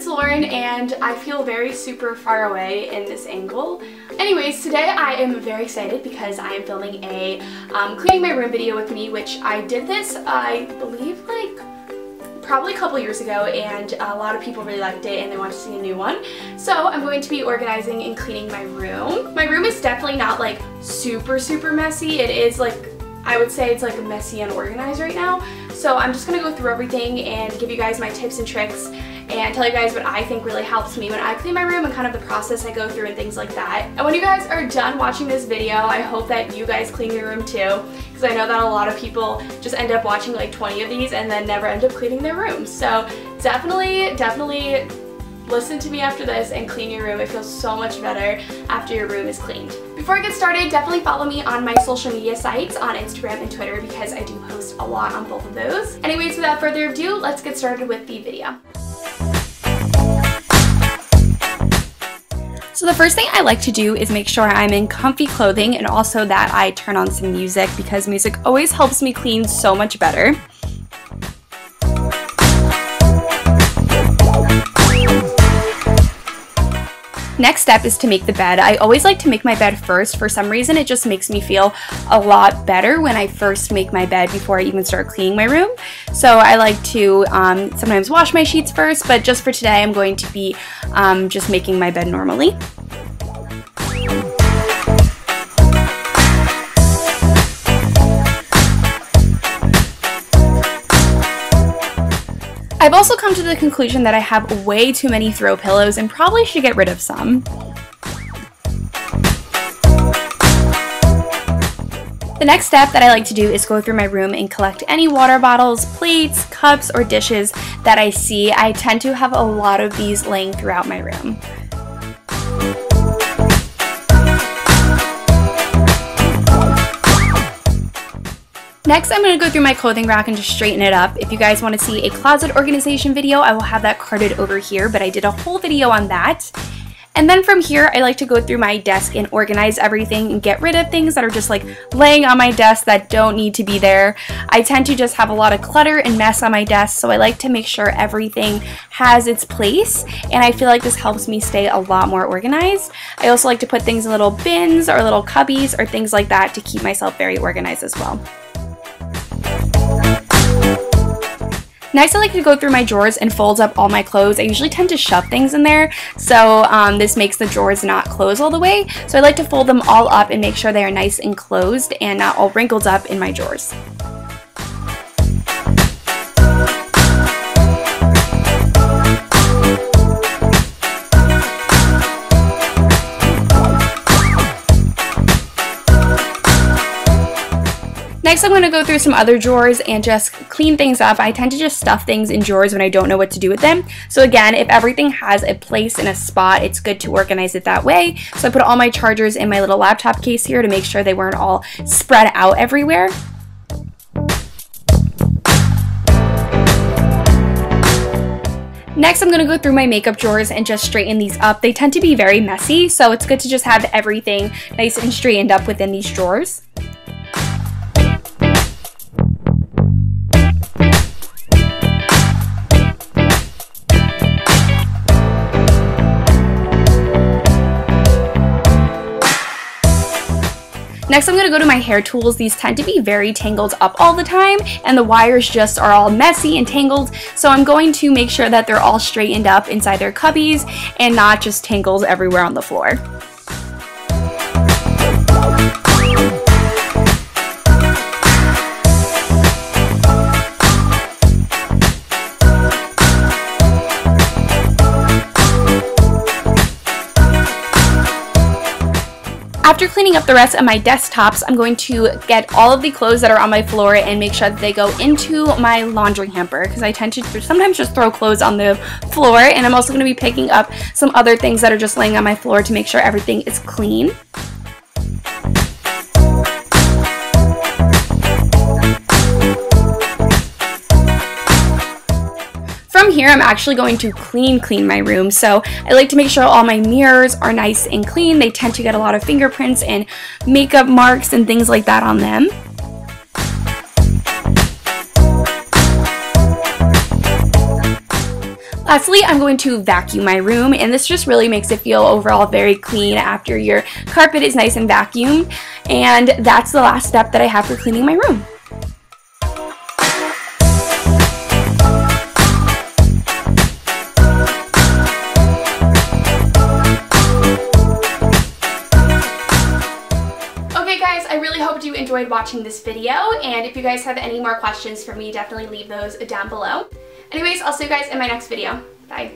is Lauren, and I feel very super far away in this angle. Anyways, today I am very excited because I am filming a cleaning my room video with me, which I did this, I believe, like probably a couple years ago, and a lot of people really liked it and they want to see a new one. So I'm going to be organizing and cleaning my room. My room is definitely not like super messy. It is like, I would say it's like messy and organized right now. So I'm just gonna go through everything and give you guys my tips and tricks and tell you guys what I think really helps me when I clean my room and kind of the process I go through and things like that. And when you guys are done watching this video, I hope that you guys clean your room too, because I know that a lot of people just end up watching like 20 of these and then never end up cleaning their rooms. So definitely listen to me after this and clean your room. It feels so much better after your room is cleaned. Before I get started, definitely follow me on my social media sites on Instagram and Twitter because I do post a lot on both of those. Anyways, without further ado, let's get started with the video. So the first thing I like to do is make sure I'm in comfy clothing and also that I turn on some music because music always helps me clean so much better. Next step is to make the bed. I always like to make my bed first. For some reason, it just makes me feel a lot better when I first make my bed before I even start cleaning my room. So I like to sometimes wash my sheets first, but just for today, I'm going to be just making my bed normally. I've also come to the conclusion that I have way too many throw pillows and probably should get rid of some. The next step that I like to do is go through my room and collect any water bottles, plates, cups, or dishes that I see. I tend to have a lot of these laying throughout my room. Next, I'm going to go through my clothing rack and just straighten it up. If you guys want to see a closet organization video, I will have that carded over here, but I did a whole video on that. And then from here, I like to go through my desk and organize everything and get rid of things that are just like laying on my desk that don't need to be there. I tend to just have a lot of clutter and mess on my desk, so I like to make sure everything has its place, and I feel like this helps me stay a lot more organized. I also like to put things in little bins or little cubbies or things like that to keep myself very organized as well. Next, I like to go through my drawers and fold up all my clothes. I usually tend to shove things in there, so this makes the drawers not close all the way. So I like to fold them all up and make sure they are nice and closed and not all wrinkled up in my drawers. Next, I'm going to go through some other drawers and just clean things up. I tend to just stuff things in drawers when I don't know what to do with them. So again, if everything has a place and a spot, it's good to organize it that way. So I put all my chargers in my little laptop case here to make sure they weren't all spread out everywhere. Next, I'm going to go through my makeup drawers and just straighten these up. They tend to be very messy, so it's good to just have everything nice and straightened up within these drawers. Next, I'm going to go to my hair tools. These tend to be very tangled up all the time, and the wires just are all messy and tangled, so I'm going to make sure that they're all straightened up inside their cubbies and not just tangled everywhere on the floor. After cleaning up the rest of my desktops, I'm going to get all of the clothes that are on my floor and make sure that they go into my laundry hamper, because I tend to sometimes just throw clothes on the floor, and I'm also going to be picking up some other things that are just laying on my floor to make sure everything is clean. From here, I'm actually going to clean my room. So I like to make sure all my mirrors are nice and clean. They tend to get a lot of fingerprints and makeup marks and things like that on them. Lastly, I'm going to vacuum my room, and this just really makes it feel overall very clean after your carpet is nice and vacuumed. And that's the last step that I have for cleaning my room. Okay guys, I really hope you enjoyed watching this video, and if you guys have any more questions for me, definitely leave those down below. Anyways, I'll see you guys in my next video. Bye.